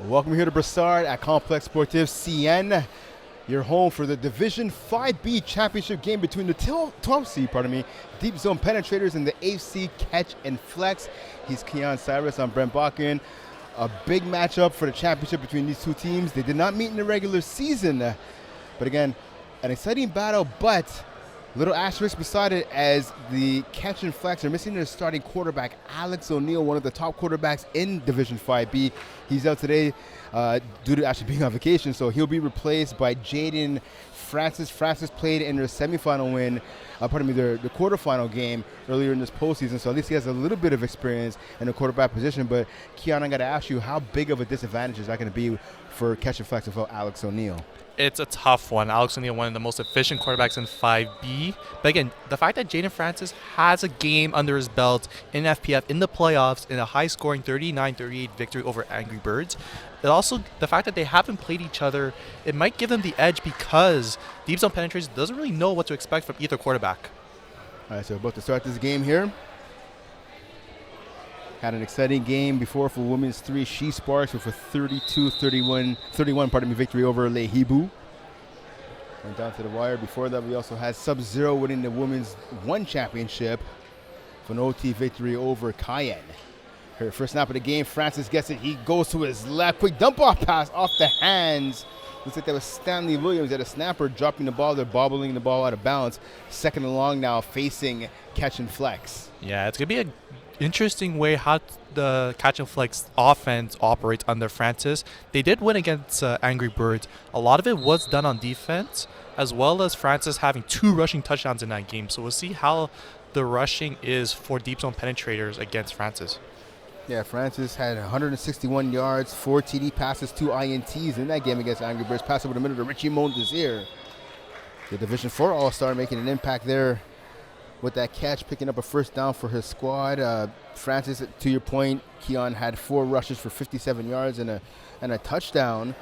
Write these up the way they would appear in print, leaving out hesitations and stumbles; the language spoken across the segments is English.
Welcome here to Brassard at Complex Sportif CN, your home for the Division 5B championship game between the 12th seed, Deep Zone Penetrators and the 8th seed Catch and Flex. He's Keon Cyrus, I'm Brent Bakken. A big matchup for the championship between these two teams. They did not meet in the regular season, but again, an exciting battle, but little asterisk beside it as the Catch and Flex are missing their starting quarterback, Alex O'Neill, one of the top quarterbacks in Division 5B. He's out today due to actually being on vacation, so he'll be replaced by Jaden Francis. Francis played in their semifinal win, their quarterfinal game earlier in this postseason, so at least he has a little bit of experience in the quarterback position. But Keon, I got to ask you, how big of a disadvantage is that going to be for Catch and Flex without Alex O'Neill? It's a tough one. Alex O'Neill, one of the most efficient quarterbacks in 5B. But again, the fact that Jaden Francis has a game under his belt in FPF in the playoffs in a high-scoring 39-38 victory over Angry Birds, and also the fact that they haven't played each other, it might give them the edge because Deep Zone Penetrators doesn't really know what to expect from either quarterback. All right, so about to start this game here. Had an exciting game before for women's 3 She Sparks with a 32-31 victory over Lehibu. Went down to the wire. Before that, we also had Sub-Zero winning the women's 1 championship for an OT victory over Cayenne. Her first snap of the game, Francis gets it. He goes to his left. Quick dump-off pass off the hands. Looks like that was Stanley Williams at a snapper dropping the ball. They're bobbling the ball out of bounds. Second and long now facing Catch and Flex. Yeah, it's going to be an interesting way how the Catch and Flex offense operates under Francis. They did win against Angry Birds. A lot of it was done on defense, as well as Francis having 2 rushing touchdowns in that game. So we'll see how the rushing is for Deep Zone Penetrators against Francis. Yeah, Francis had 161 yards, 4 TD passes, 2 INTs in that game against Angry Birds. Pass over the middle to Richie Mondesir, the Division 4 All-Star, making an impact there with that catch, picking up a first down for his squad. Francis, to your point, Keon had 4 rushes for 57 yards and a touchdown.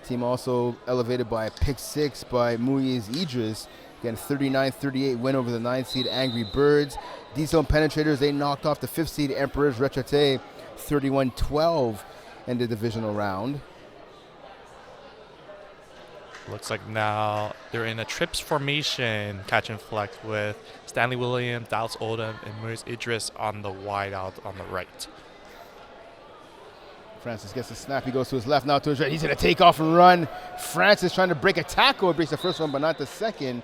Team also elevated by a pick 6 by Muiz Idris. Again, 39-38 win over the 9th seed Angry Birds. Deep Zone Penetrators, they knocked off the 5th seed Emperors Retrete 31-12 in the divisional round. Looks like now they're in a trips formation, Catch and Flex, with Stanley Williams, Dallas Oldham, and Muiz Idris on the wide out on the right. Francis gets the snap. He goes to his left, now to his right. He's going to take off and run. Francis trying to break a tackle. He breaks the first one, but not the second.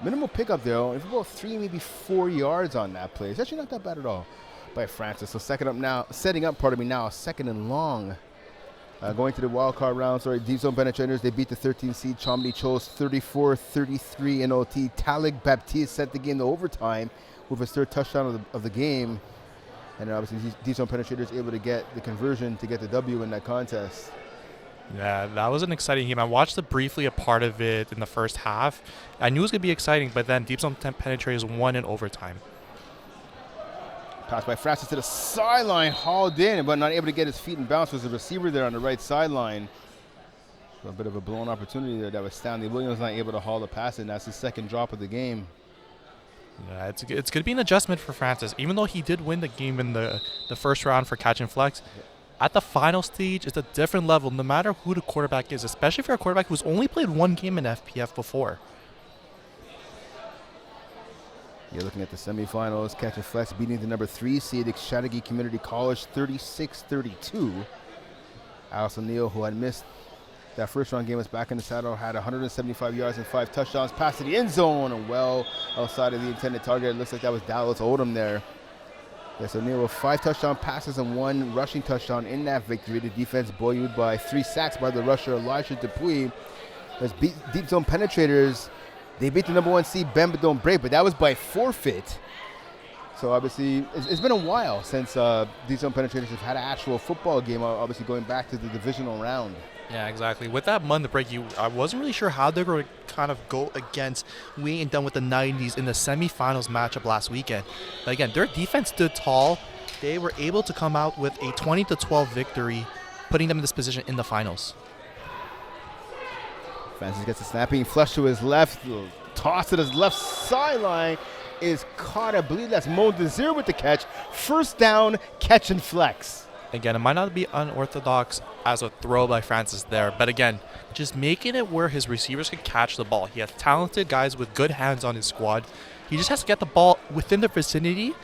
Minimal pickup there. It's about 3, maybe 4 yards on that play. It's actually not that bad at all by Francis. So setting up now, second and long. Going to the wild card round, Deep Zone Penetrators, they beat the 13th seed Chomedy Chos 34-33 in OT. Talik Baptiste set the game to overtime with his 3rd touchdown of the game. And obviously Deep Zone Penetrators able to get the conversion to get the W in that contest. Yeah, that was an exciting game. I watched briefly a part of it in the first half. I knew it was going to be exciting, but then Deep Zone Penetrators won in overtime. Pass by Francis to the sideline, hauled in, but not able to get his feet in bounce. Was the receiver there on the right sideline. So a bit of a blown opportunity there. That was Stanley Williams not able to haul the pass in. That's his 2nd drop of the game. Yeah, it's going to be an adjustment for Francis. Even though he did win the game in the first round for Catch and Flex, at the final stage, it's a different level, no matter who the quarterback is, especially for a quarterback who's only played 1 game in FPF before. You're looking at the semifinals. Catch and Flex beating the number 3 seed Chattagee Community College 36-32. Alex O'Neill, who had missed that first round game, was back in the saddle, had 175 yards and 5 touchdowns, passed to the end zone and well outside of the intended target. It looks like that was Dallas Oldham there. Yes, O'Neill with 5 touchdown passes and 1 rushing touchdown in that victory. The defense buoyed by 3 sacks by the rusher Elijah Dupuis. As Deep Zone Penetrators, they beat the number 1 seed Bend But Don't Break, but that was by forfeit. So obviously, it's been a while since Deep Zone Penetrators have had an actual football game, obviously going back to the divisional round. Yeah, exactly. With that month break, I wasn't really sure how they're going to kind of go against Wayne and done with the 90s in the semifinals matchup last weekend. But again, their defense stood tall. They were able to come out with a 20-12 victory, putting them in this position in the finals. Francis gets a snapping flush to his left, toss to his left sideline, is caught. I believe that's Mondesir with the catch. First down, Catch and Flex. Again, it might not be unorthodox as a throw by Francis there, but again, just making it where his receivers can catch the ball. He has talented guys with good hands on his squad. He just has to get the ball within the vicinity,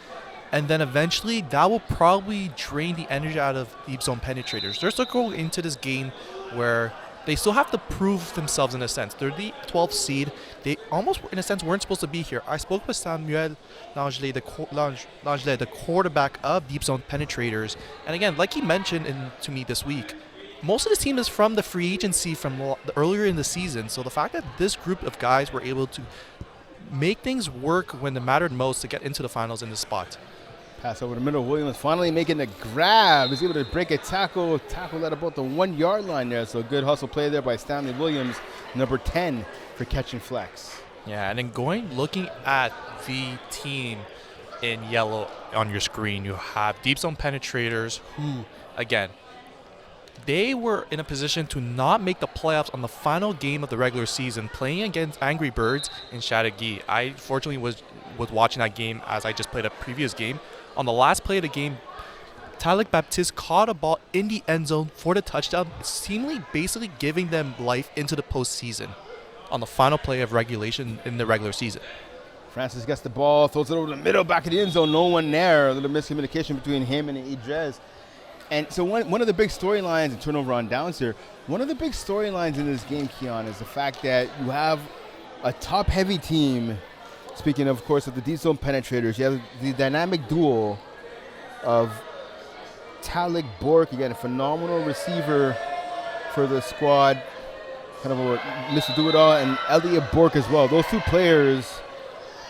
and then eventually that will probably drain the energy out of deep zone penetrators. They're still going into this game where they still have to prove themselves in a sense. They're the 12th seed. They almost, in a sense, weren't supposed to be here. I spoke with Samuel Langelet, the quarterback of deep zone penetrators. And again, like he mentioned to me this week, most of this team is from the free agency from earlier in the season. So the fact that this group of guys were able to make things work when it mattered most to get into the finals in this spot. Pass over the middle. Williams finally making the grab. He's able to break a tackle at about the 1 yard line there. So good hustle play there by Stanley Williams, number 10 for catch and flex. Yeah, and then looking at the team in yellow on your screen, you have deep zone penetrators who, again, they were in a position to not make the playoffs on the final game of the regular season, playing against Angry Birds in Chateauguay. I fortunately was watching that game as I just played a previous game. On the last play of the game, Talik Baptiste caught a ball in the end zone for the touchdown, seemingly basically giving them life into the postseason on the final play of regulation in the regular season. Francis gets the ball, throws it over the middle, back of the end zone, no one there. A little miscommunication between him and Idres. And so one of the big storylines, and turnover on downs here, one of the big storylines in this game, Keon, is the fact that you have a top-heavy team. Speaking, of course, of the deep zone penetrators, you have the dynamic duo of Talik Bork, again, a phenomenal receiver for the squad, kind of a Mr. Do-It-All, and Elliot Bork as well. Those two players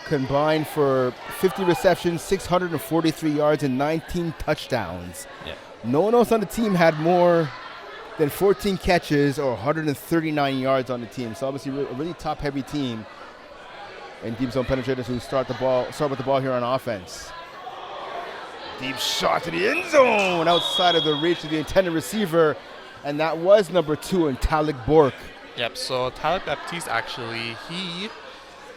combined for 50 receptions, 643 yards, and 19 touchdowns. Yeah. No one else on the team had more than 14 catches or 139 yards on the team. So obviously a really top-heavy team. And deep zone penetrators who start with the ball here on offense. Deep shot to the end zone, outside of the reach of the intended receiver, and that was number 2 in Talik Bork. Yep. So Talik Baptiste, actually,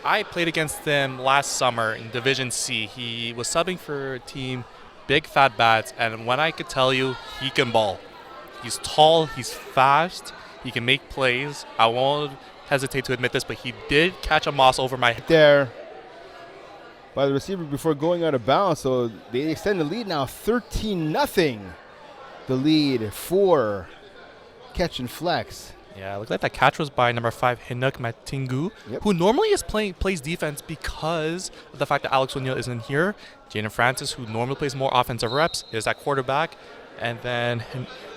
I played against him last summer in Division C. He was subbing for a team, Big Fat Bats, and when I could tell you, he can ball. He's tall, he's fast, he can make plays. I won't hesitate to admit this, but he did catch a moss over my head there by the receiver before going out of bounds. So they extend the lead now 13-0. The lead for catch and flex. Yeah, it looked like that catch was by number 5, Hinuk Matingu, who normally plays defense because of the fact that Alex O'Neill isn't here. Jaden Francis, who normally plays more offensive reps, is at quarterback. And then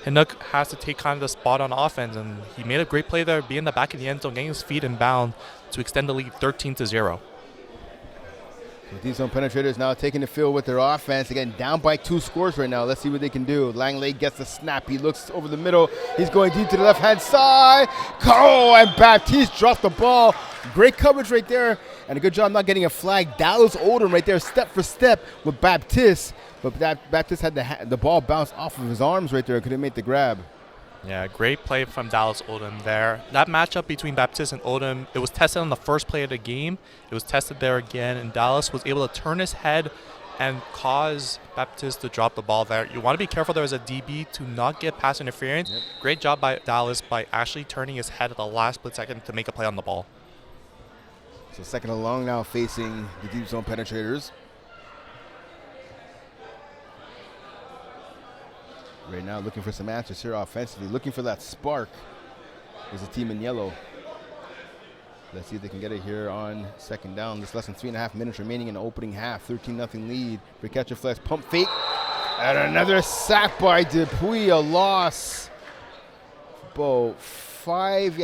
Hinuk has to take kind of the spot on offense, and he made a great play there, being in the back of the end zone, getting his feet in bound to extend the lead 13-0. The deep zone penetrators now taking the field with their offense. Again, down by 2 scores right now. Let's see what they can do. Langley gets the snap. He looks over the middle. He's going deep to the left-hand side. Oh, and Baptiste dropped the ball. Great coverage right there, and a good job not getting a flag. Dallas Oldham right there, step for step with Baptiste. But Baptiste had the ball bounce off of his arms right there. Couldn't make the grab. Yeah, great play from Dallas Oldham there. That matchup between Baptiste and Oldham, it was tested on the first play of the game. It was tested there again, and Dallas was able to turn his head and cause Baptiste to drop the ball there. You want to be careful there as a DB to not get pass interference. Yep. Great job by Dallas by actually turning his head at the last split second to make a play on the ball. So second and long now facing the deep zone penetrators. Right now looking for some answers here offensively. Looking for that spark is the team in yellow. Let's see if they can get it here on second down. There's less than 3.5 minutes remaining in the opening half. 13-0 lead for catch and flex. Pump fake. And another sack by Dupuis. A loss. About 5,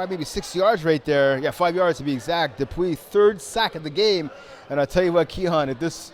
maybe 6 yards right there. Yeah, 5 yards to be exact. Dupuis, 3rd sack of the game. And I'll tell you what, Keon, if this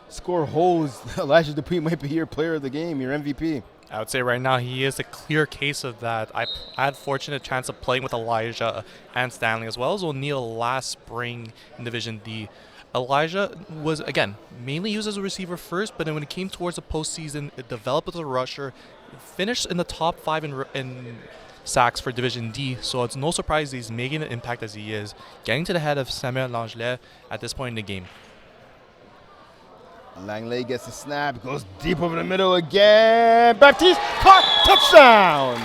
score holds, Elijah Dupuis might be your player of the game, your MVP. I would say right now he is a clear case of that. I had fortunate chance of playing with Elijah and Stanley as well as O'Neill last spring in Division D. Elijah was, again, mainly used as a receiver first, but then when it came towards the postseason, it developed as a rusher, finished in the top 5 in sacks for Division D, so it's no surprise he's making an impact as he is, getting to the head of Samuel Langelet at this point in the game. Langley gets the snap, goes deep over the middle again. Baptiste caught, touchdown.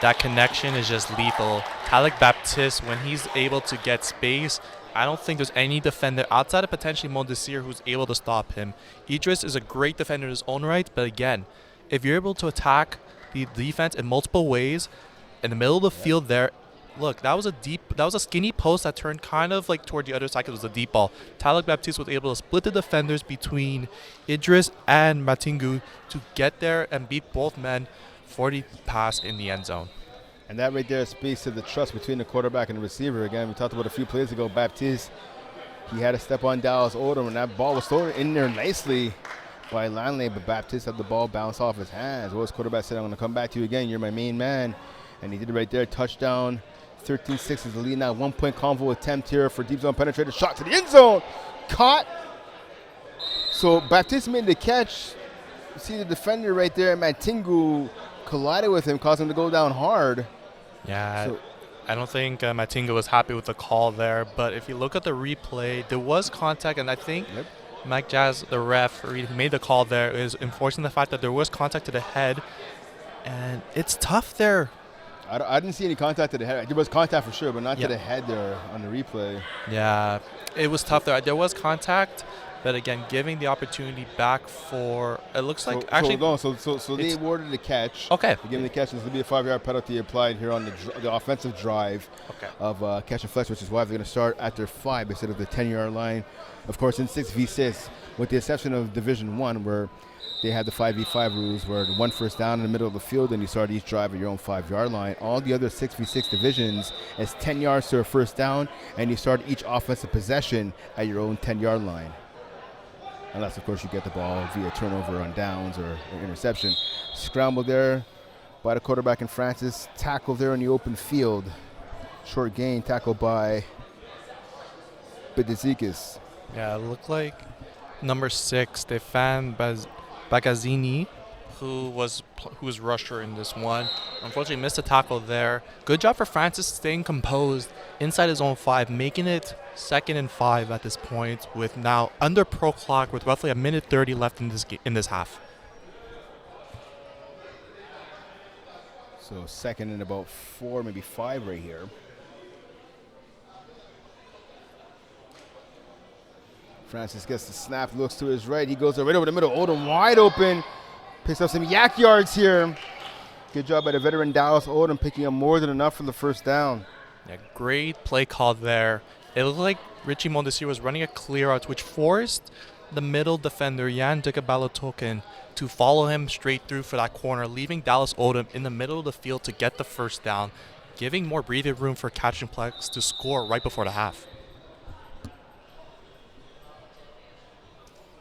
That connection is just lethal. Talik Baptiste, when he's able to get space, I don't think there's any defender outside of potentially Mondesir who's able to stop him. Idris is a great defender in his own right, but again, if you're able to attack the defense in multiple ways, in the middle of the field there, look, that was a skinny post that turned kind of like toward the other side because it was a deep ball. Talik Baptiste was able to split the defenders between Idris and Matingu to get there and beat both men for the pass in the end zone. And that right there speaks to the trust between the quarterback and the receiver. Again, we talked about a few plays ago, Baptiste, he had to step on Dallas Odom, and that ball was thrown in there nicely by Langley, but Baptiste had the ball bounce off his hands. Well, his quarterback said, I'm going to come back to you again. You're my main man. And he did it right there. Touchdown. 13-6 is the lead now. 1-point convo attempt here for deep zone penetrator. Shot to the end zone. Caught. So Baptiste made the catch. You see the defender right there. Matingu collided with him, caused him to go down hard. Yeah, so, I don't think Matinga was happy with the call there, but if you look at the replay, there was contact, and I think Mike Jazz, the ref, who made the call there, is enforcing the fact that there was contact to the head, and it's tough there. I didn't see any contact to the head. There was contact for sure, but not to the head there on the replay. Yeah, it was tough there. There was contact, but again, giving the opportunity back for, it looks like So they awarded the catch. Okay. They gave the catch. There's going to be a 5-yard penalty applied here on the offensive drive of catch and flex, which is why they're going to start at their 5 instead of the 10-yard line. Of course, in 6v6, with the exception of Division 1, where they had the 5v5 rules where the one first down in the middle of the field and you start each drive at your own 5-yard line. All the other 6v6 divisions is 10 yards to a first down, and you start each offensive possession at your own 10-yard line. Unless, of course, you get the ball via turnover on downs or an interception. Scramble there by the quarterback in Francis. Tackle there in the open field. Short gain, tackle by Bidizikis. Yeah, it looked like number 6, Stefan Bagazzini, who was rusher in this one. Unfortunately, missed a tackle there. Good job for Francis staying composed inside his own 5, making it 2nd and 5 at this point, with now under pro clock with roughly 1:30 left in this half. So second and about 4, maybe 5 right here. Francis gets the snap, looks to his right. He goes right over the middle. Odom wide open. Picks up some yak yards here. Good job by the veteran Dallas Odom, picking up more than enough for the first down. Yeah, great play call there. It looked like Richie Mondesir was running a clear out, which forced the middle defender, Jan Dikabalotoken, to follow him straight through for that corner, leaving Dallas Odom in the middle of the field to get the first down, giving more breathing room for Catch and Plex to score right before the half.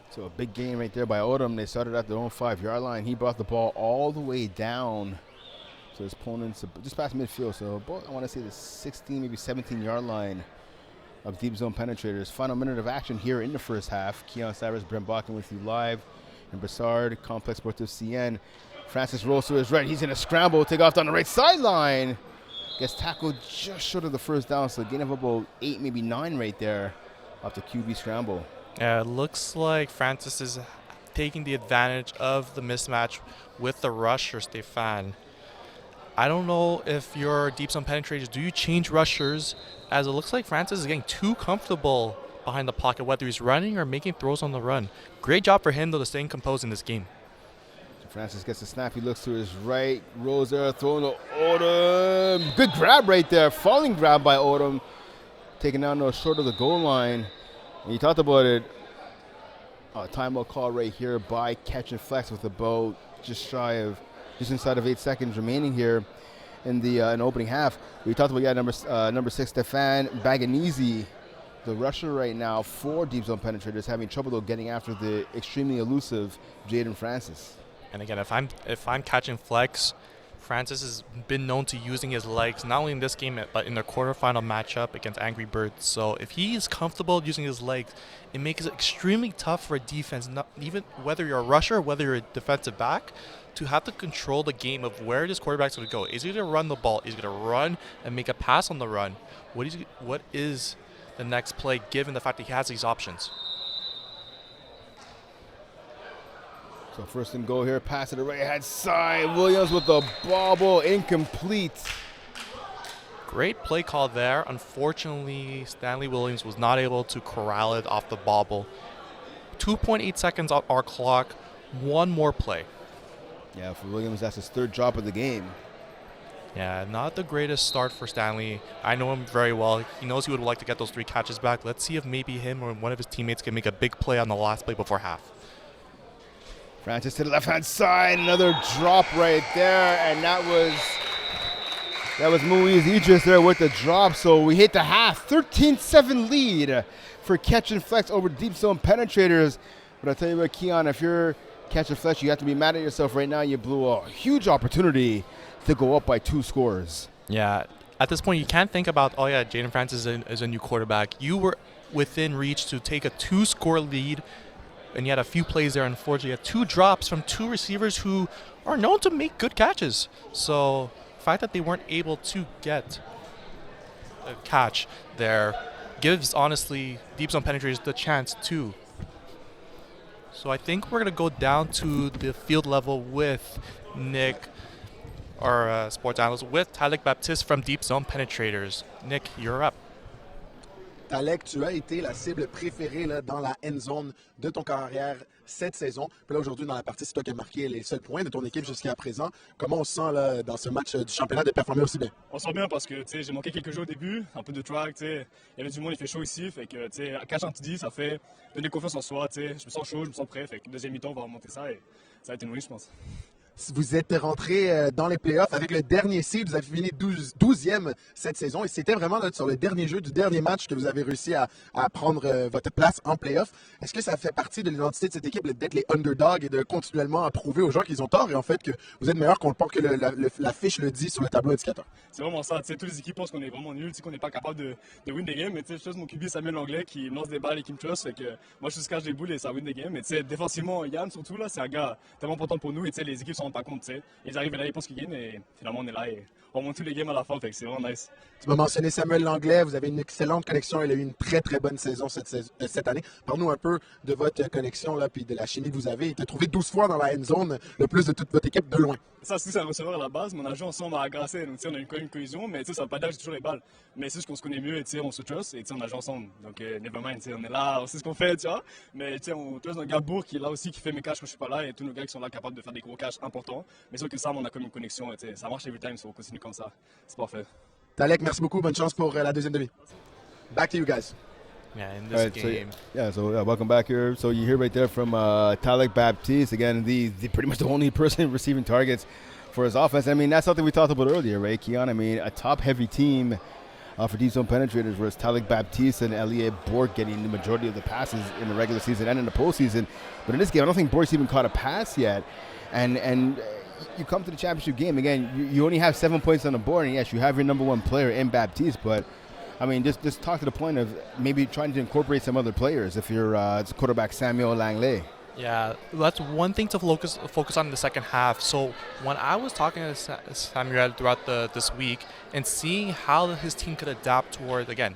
So a big gain right there by Odom. They started at their own 5-yard line. He brought the ball all the way down to his opponents, just past midfield. So about, I want to say the 16, maybe 17-yard line of deep zone penetrators. Final minute of action here in the first half. Keon Cyrus, Brent Bakken with you live. And Brassard, Complex Sportive CN. Francis rolls to his right. He's in a scramble, take off down the right sideline. Gets tackled just short of the first down. So a gain of about 8, maybe 9 right there off the QB scramble. Yeah, it looks like Francis is taking the advantage of the mismatch with the rusher, Stefan. I don't know if your deep zone penetrators, do you change rushers? As it looks like Francis is getting too comfortable behind the pocket, whether he's running or making throws on the run. Great job for him, though, to staying composed in this game. Francis gets the snap. He looks to his right. Rolls there, throwing to Odom. Good grab right there. Falling grab by Odom. Taking down those short of the goal line. And you talked about it. A timeout call right here by Catch and Flex with about just inside of 8 seconds remaining here in the opening half. We talked about number 6 Stefan Baganizi, the rusher right now for deep zone penetrators, having trouble though getting after the extremely elusive Jaden Francis. And again, if I'm catching Flex, Francis has been known to using his legs, not only in this game, but in the quarterfinal matchup against Angry Birds. So if he is comfortable using his legs, it makes it extremely tough for a defense, not even whether you're a rusher or whether you're a defensive back, to have to control the game of where this quarterback's going to go. Is he going to run the ball? Is he going to run and make a pass on the run? What is the next play given the fact that he has these options? So first and goal here, pass to the right hand side. Williams with the bobble, incomplete. Great play call there. Unfortunately, Stanley Williams was not able to corral it off the bobble. 2.8 seconds on our clock. One more play. Yeah, for Williams, that's his third drop of the game. Yeah, not the greatest start for Stanley. I know him very well. He knows he would like to get those 3 catches back. Let's see if maybe him or one of his teammates can make a big play on the last play before half. Francis to the left-hand side, another drop right there, and that was Muiz Idris there with the drop. So we hit the half, 13-7 lead for Catch and Flex over Deep Zone Penetrators. But I'll tell you what, Keon, if you're Catch and Flex, you have to be mad at yourself right now. You blew a huge opportunity to go up by 2 scores. Yeah, at this point, you can't think about, oh yeah, Jaden Francis is a new quarterback. You were within reach to take a 2-score lead, and you had a few plays there. Unfortunately, you had 2 drops from 2 receivers who are known to make good catches. So the fact that they weren't able to get a catch there gives, honestly, Deep Zone Penetrators the chance too. So I think we're going to go down to the field level with Nick, our sports analyst, with Talik Baptiste from Deep Zone Penetrators. Nick, you're up. Talek, tu as été la cible préférée là, dans la end zone de ton carrière cette saison. Puis là, aujourd'hui, dans la partie, c'est toi qui as marqué les seuls points de ton équipe jusqu'à présent. Comment on se sent là, dans ce match du championnat de performer aussi bien? On se sent bien parce que j'ai manqué quelques jours au début, un peu de track, il y avait du monde, il fait chaud ici, fait que à catch en dit, ça fait donner confiance en soi, je me sens chaud, je me sens prêt, fait que deuxième mi-temps, on va remonter ça et ça va être une win, je pense. Vous êtes rentré dans les playoffs avec le dernier seed. Vous avez fini 12e cette saison. Et c'était vraiment là, sur le dernier jeu du dernier match que vous avez réussi à prendre votre place en playoff. Est-ce que ça fait partie de l'identité de cette équipe d'être les underdogs et de continuellement prouver aux gens qu'ils ont tort et en fait que vous êtes meilleur qu'on le pense que la fiche le dit sur le tableau indicateur? C'est vraiment ça. Toutes les équipes pensent qu'on est vraiment nuls, qu'on n'est pas capable de win des games. Mais je trust mon QB Samuel Langlais qui me lance des balles et qui me trust. Fait que moi, je suis cache des boules et ça win des games. Mais défensivement, Yann, surtout, là, c'est un gars tellement important pour nous. Et les équipes ne s'en rendent pas compte. Ils arrivent là, ils pensent qu'ils gagnent et finalement on est là et on monte tous les games à la fin, fait que c'est vraiment nice. Tu m'as mentionné Samuel Langlais, vous avez une excellente connexion, il a eu une très très bonne saison cette année. Parle-nous un peu de votre connexion là, puis de la chimie que vous avez. Il t'a trouvé 12 fois dans la end zone, le plus de toute votre équipe de loin. Ça, c'est un receveur à la base, mais on a joué ensemble à Grasset, donc on a quand même une cohésion, mais ça veut pas dire que j'ai toujours les balles. Mais c'est juste qu'on se connaît mieux et on se trust et on a joué ensemble. Donc nevermind, on est là, on sait ce qu'on fait, tu vois. Mais on trust un gars Bourg qui est là aussi, qui fait mes catchs quand je suis pas là et tous nos gars qui sont là capables de faire des gros catchs importants. Mais sauf que ça, on a comme une connexion, ça marche every time, so on continue comme ça. C'est parfait. Talek, merci beaucoup, bonne chance pour la deuxième demi. Back to you guys. Yeah, in this game. So welcome back here. So you hear right there from Talik Baptiste, again, the pretty much the only person receiving targets for his offense. I mean, that's something we talked about earlier, right, Keon? I mean, a top-heavy team for Deep Zone Penetrators was Talik Baptiste and Elliot Bork getting the majority of the passes in the regular season and in the postseason. But in this game, I don't think Bork's even caught a pass yet. And you come to the championship game, again, you only have 7 points on the board, and yes, you have your number 1 player in Baptiste, but I mean, just talk to the point of maybe trying to incorporate some other players if you're quarterback Samuel Langlais. Yeah, that's one thing to focus on in the second half. So when I was talking to Samuel throughout this week and seeing how his team could adapt toward, again,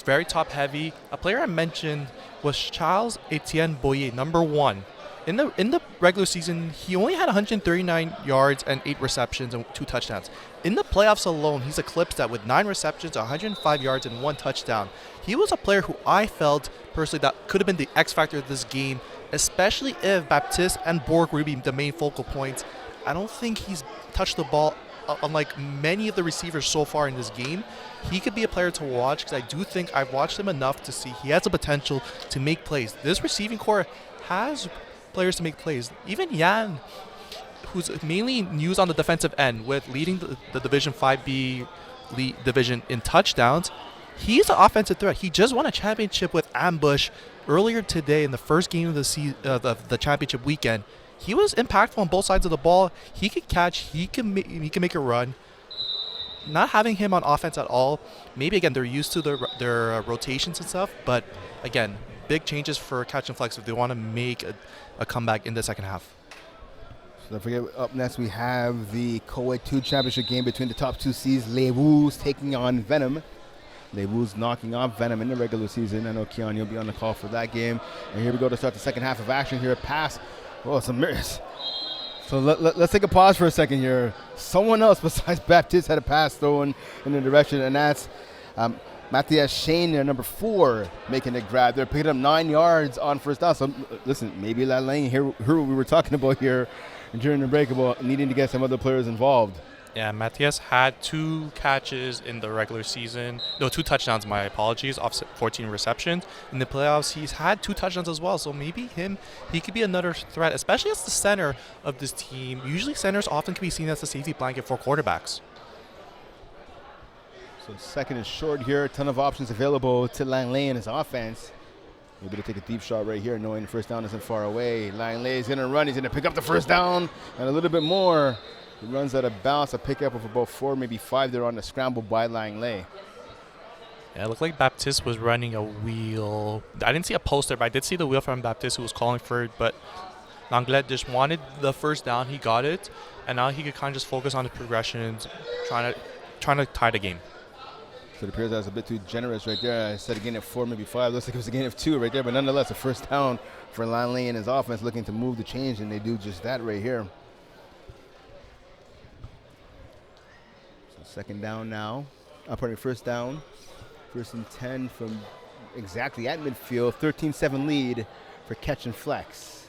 very top heavy, a player I mentioned was Charles Etienne Boyer, number 1. In the regular season, he only had 139 yards and 8 receptions and 2 touchdowns. In the playoffs alone, he's eclipsed that with 9 receptions, 105 yards, and 1 touchdown. He was a player who I felt personally that could have been the X factor of this game, especially if Baptiste and Borg were the main focal points. I don't think he's touched the ball unlike many of the receivers so far in this game. He could be a player to watch because I do think I've watched him enough to see he has the potential to make plays. This receiving core has players to make plays. Even Yan, who's mainly used on the defensive end with leading the Division 5B division in touchdowns, he's an offensive threat. He just won a championship with Ambush earlier today in the first game of the championship weekend. He was impactful on both sides of the ball. He could catch. He can make a run. Not having him on offense at all, maybe again they're used to their rotations and stuff, but again, big changes for Catch and Flex if they want to make a comeback in the second half. So don't forget, up next we have the Co-Ed 2 championship game between the top 2 seeds, Les Woos taking on Venom. Les Woos knocking off Venom in the regular season. I know, Keon, you'll be on the call for that game. And here we go to start the second half of action here. Pass Oh, it's a miss. So let's take a pause for a second here. Someone else besides Baptiste had a pass thrown in the direction, and that's Matthias Shane, there, number 4, making a grab. They're picking up 9 yards on first down. So listen, maybe Lane here, what we were talking about here during the break about needing to get some other players involved. Yeah, Matthias had 2 catches in the regular season. No, 2 touchdowns, my apologies, off 14 receptions. In the playoffs, he's had 2 touchdowns as well. So maybe he could be another threat, especially as the center of this team. Usually centers often can be seen as the safety blanket for quarterbacks. So second and short here. A ton of options available to Langley and his offense. Maybe to take a deep shot right here, knowing the first down isn't far away. Langley is going to run. He's going to pick up the first down and a little bit more. He runs out of bounds, a pickup of about 4, maybe 5 there on the scramble by Langley. Yeah, it looked like Baptiste was running a wheel. I didn't see a poster, but I did see the wheel from Baptiste who was calling for it. But Langlais just wanted the first down. He got it. And now he could kind of just focus on the progressions, trying to tie the game. So it appears that was a bit too generous right there. I said a gain of 4, maybe 5. Looks like it was a gain of 2 right there. But nonetheless, a first down for Langley and his offense looking to move the change. And they do just that right here. Second down now. First down. First and 10 from exactly at midfield. 13-7 lead for catch and flex.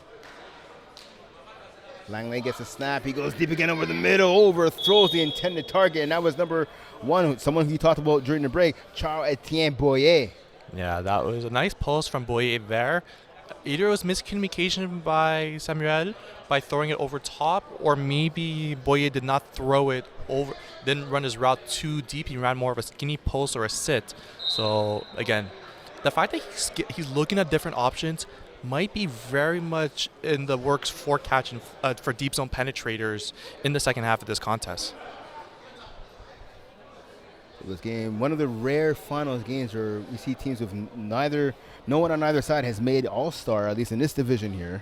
Langley gets a snap. He goes deep again over the middle. Overthrows the intended target. And that was number 1, someone who you talked about during the break, Charles-Etienne Boyer. Yeah, that was a nice post from Boyer there. Either it was miscommunication by Samuel by throwing it over top, or maybe Boyer did not throw it over, didn't run his route too deep. He ran more of a skinny post or a sit. So again, the fact that he's looking at different options might be very much in the works for catching for deep zone penetrators in the second half of this contest. This game, one of the rare finals games where we see teams with no one on either side has made All-Star, at least in this division here.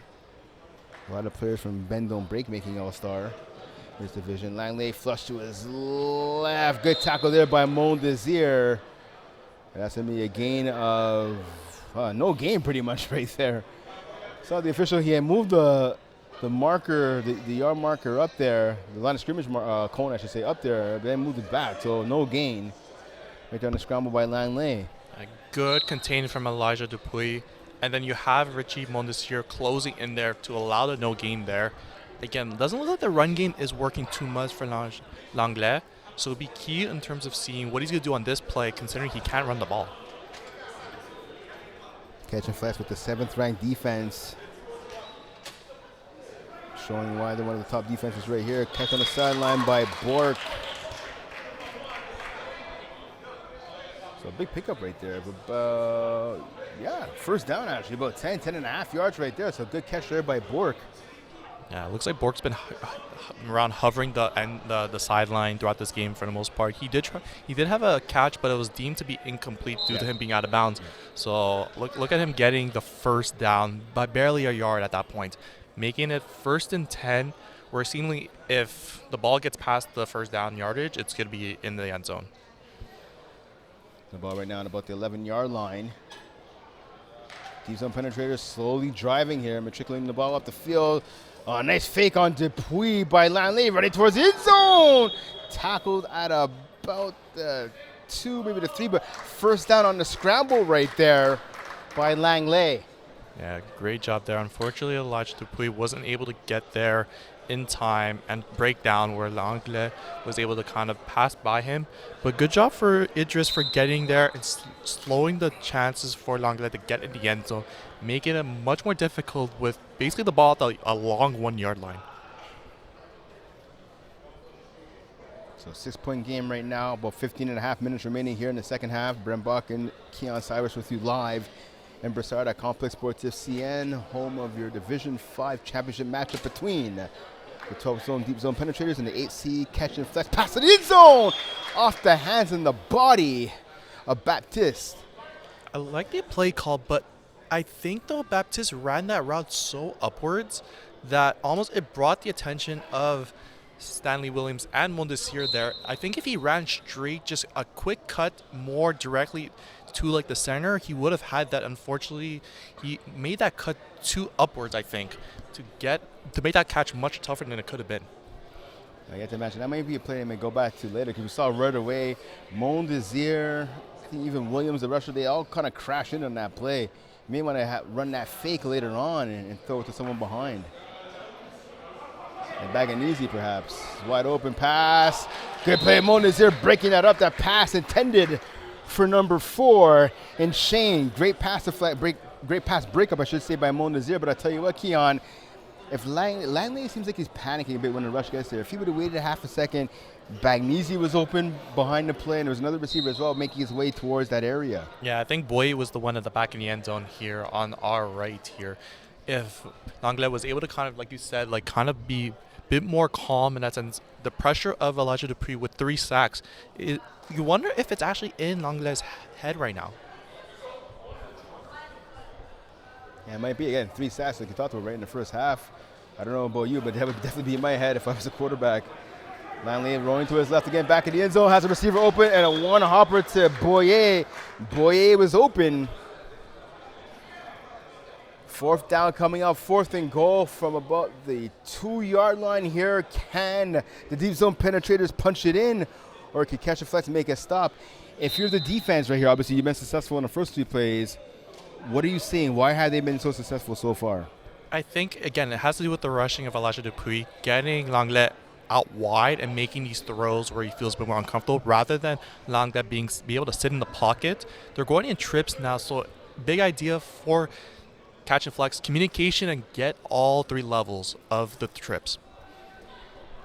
A lot of players from Bend Don't Break making All-Star in this division. Langley flush to his left. Good tackle there by Mon Desir. That's going to be a gain of no gain pretty much right there. Saw the official, he had moved the marker, the yard marker up there, the line of scrimmage cone, I should say, up there, then moved it back, so no gain. Right there on the scramble by Langley. A good containment from Elijah Dupuis. And then you have Richie Mondesir closing in there to allow the no gain there. Again, doesn't look like the run game is working too much for Langlais, so it'll be key in terms of seeing what he's going to do on this play, considering he can't run the ball. Catch and flex with the 7th-ranked defense. Showing why they're one of the top defenses right here. Catch on the sideline by Bork. So a big pickup right there. First down actually. About 10 and a half yards right there. So good catch there by Bork. Yeah, it looks like Bork's been around hovering the sideline throughout this game for the most part. He did have a catch, but it was deemed to be incomplete due to him being out of bounds. So look at him getting the first down by barely a yard at that point, making it 1st and 10. Where seemingly if the ball gets past the first down yardage, it's going to be in the end zone. The ball right now at about the 11-yard line. Deep zone penetrators slowly driving here, matriculating the ball up the field. Oh, nice fake on Dupuis by Langley, running towards the end zone. Tackled at about the 2, maybe the 3, but first down on the scramble right there by Langley. Yeah, great job there. Unfortunately, Elijah Dupuis wasn't able to get there in time and break down where Langlais was able to kind of pass by him. But good job for Idris for getting there and slowing the chances for Langlais to get in the end zone, making it much more difficult with basically the ball at a long 1-yard line. So 6-point game right now, about 15 and a half minutes remaining here in the second half. Brent Buck and Keon Cyrus with you live in Brossard at Complex Sportif CN, home of your Division 5 championship matchup between the 12-zone deep zone penetrators and the 8C catch and flex pass to the end zone off the hands and the body of Baptiste. I like the play call, but I think though Baptiste ran that route so upwards that almost it brought the attention of Stanley Williams and Mondesir there. I think if he ran straight, just a quick cut more directly to like the center, he would have had that. Unfortunately, he made that cut too upwards, I think, to make that catch much tougher than it could have been. I get to imagine that might be a play I may go back to later because we saw right away Mondesir, I think even Williams, the rusher, they all kind of crash in on that play. You may want to run that fake later on and throw it to someone behind. And bag and easy, perhaps. Wide open pass. Good play. Mondesir breaking that up. That pass intended for number 4. And Shane, great pass great pass breakup, I should say, by Mondesir. But I tell you what, Keon, if Langley seems like he's panicking a bit when the rush gets there. If he would have waited a half a second, Bagnesi was open behind the play, and there was another receiver as well making his way towards that area. Yeah, I think Boye was the one at the back in the end zone here on our right here. If Langlais was able to kind of, like you said, like kind of be a bit more calm in that sense, the pressure of Elijah Dupree with 3 sacks, you wonder if it's actually in Langlais' head right now. Yeah, it might be. Again, 3 sacks like you talked about right in the first half. I don't know about you, but that would definitely be in my head if I was a quarterback. Langley rolling to his left again, back in the end zone, has a receiver open, and a one-hopper to Boye. Boye was open. 4th down coming up, 4th and goal from about the 2-yard line here. Can the deep zone penetrators punch it in, or can catch a flex and make a stop? If you're the defense right here, obviously you've been successful in the first 3 plays. What are you seeing? Why have they been so successful so far? I think, again, it has to do with the rushing of Elijah Dupree, getting Langlais out wide and making these throws where he feels a bit more uncomfortable rather than Langlais be able to sit in the pocket. They're going in trips now, so big idea for catch and flex, communication, and get all 3 levels of the trips.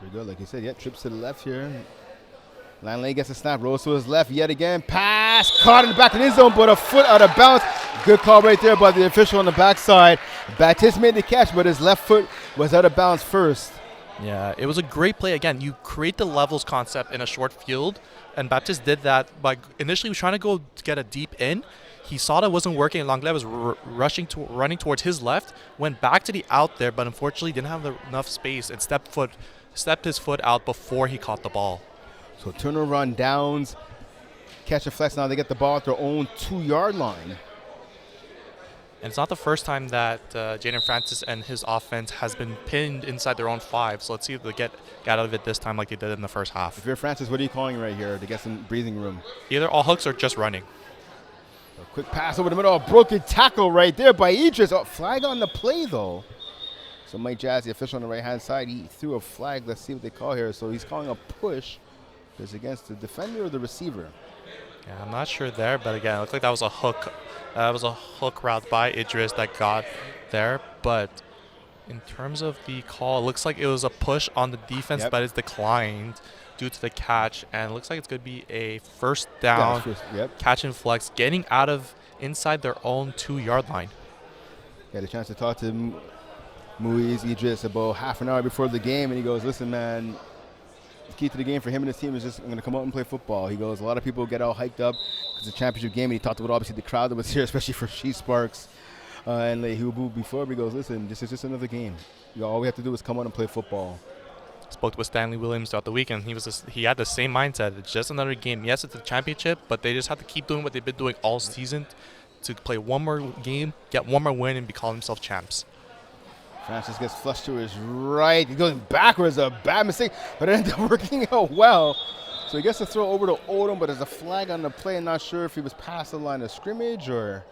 Pretty good. Like you said, yeah, trips to the left here. Langley gets a snap, rolls to his left yet again. Pass, caught in the back of his zone, but a foot out of bounds. Good call right there by the official on the backside. Baptiste made the catch, but his left foot was out of bounds first. Yeah, it was a great play. Again, you create the levels concept in a short field, and Baptiste did that by initially was trying to go to get a deep in. He saw that wasn't working, and Langlais was running towards his left, went back to the out there, but unfortunately didn't have enough space and stepped his foot out before he caught the ball. So turnover on downs, catch and flex. Now they get the ball at their own 2-yard line. And it's not the first time that Jaden Francis and his offense has been pinned inside their own 5. So let's see if they get out of it this time like they did in the first half. If you're Francis, what are you calling right here to get some breathing room? Either all hooks or just running. A quick pass over the middle, a broken tackle right there by Idris. Oh, flag on the play though. So Mike Jazz, the official on the right-hand side, he threw a flag. Let's see what they call here. So he's calling a push. Is against the defender or the receiver? Yeah, I'm not sure there, but again, it looked like that was a hook. That was a hook route by Idris that got there. But in terms of the call, it looks like it was a push on the defense, but it's declined due to the catch. And it looks like it's going to be a first down catch and flex, getting out of inside their own 2-yard line. Had a chance to talk to Muiz Idris about half an hour before the game, and he goes, listen, man, the key to the game for him and his team is just I'm going to come out and play football. He goes, a lot of people get all hyped up because it's a championship game, and he talked about obviously the crowd that was here, especially for She Sparks and Lehubu before. But he goes, listen, this is just another game. All we have to do is come out and play football. Spoke with Stanley Williams throughout the weekend. He had the same mindset. It's just another game. Yes, it's a championship, but they just have to keep doing what they've been doing all season to play one more game, get one more win, and be calling themselves champs. Francis gets flushed to his right. He goes backwards, a bad mistake, but it ended up working out well. So he gets to throw over to Odom, but there's a flag on the play. I'm not sure if he was past the line of scrimmage or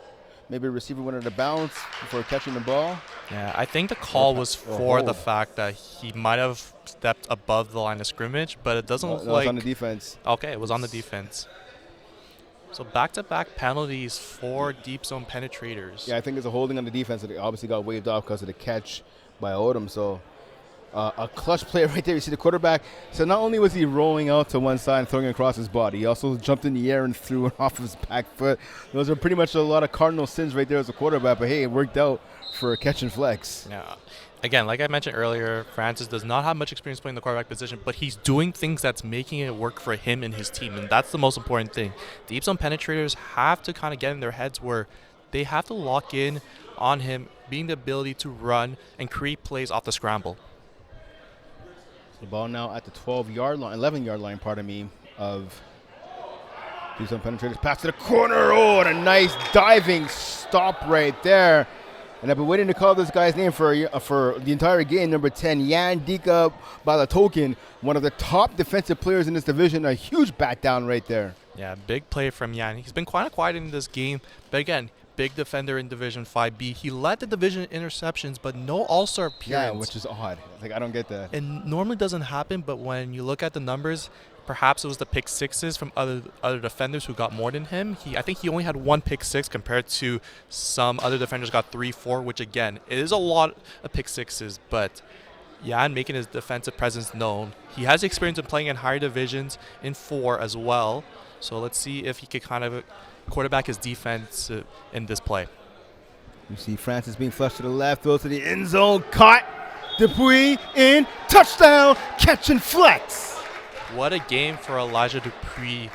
maybe a receiver went out of bounds before catching the ball. Yeah, I think the call was for the fact that he might have stepped above the line of scrimmage, but it doesn't look like... it was on the defense. Okay, it was on the defense. So back-to-back penalties for deep zone penetrators. Yeah, I think it's a holding on the defense that obviously got waved off because of the catch by Odom. So a clutch play right there. You see the quarterback. So not only was he rolling out to one side and throwing it across his body, he also jumped in the air and threw it off his back foot. Those are pretty much a lot of cardinal sins right there as a quarterback. But, hey, it worked out for a catch and flex. Yeah. Again, like I mentioned earlier, Francis does not have much experience playing the quarterback position, but he's doing things that's making it work for him and his team, and that's the most important thing. Deep zone penetrators have to kind of get in their heads where they have to lock in on him being the ability to run and create plays off the scramble. The ball now at the 12-yard line, 11-yard line, pardon me, of Deep Zone Penetrators. Pass to the corner. Oh, and a nice diving stop right there. And I've been waiting to call this guy's name for the entire game. Number 10, Jan Dika Balatokin, one of the top defensive players in this division. A huge bat down right there. Yeah, big play from Jan. He's been quite quiet in this game, but again, big defender in Division 5B. He led the division in interceptions, but no all-star appearance. Yeah, which is odd. Like, I don't get that. It normally doesn't happen, but when you look at the numbers, perhaps it was the pick sixes from other defenders who got more than him. I think he only had one pick six compared to some other defenders got 3, 4, which again, it is a lot of pick sixes, but Jan making his defensive presence known. He has experience in playing in higher divisions in 4 as well. So let's see if he could kind of quarterback his defense in this play. You see Francis being flushed to the left, throws to the end zone, caught. Dupuis in, touchdown, catch and flex. What a game for Elijah Dupuis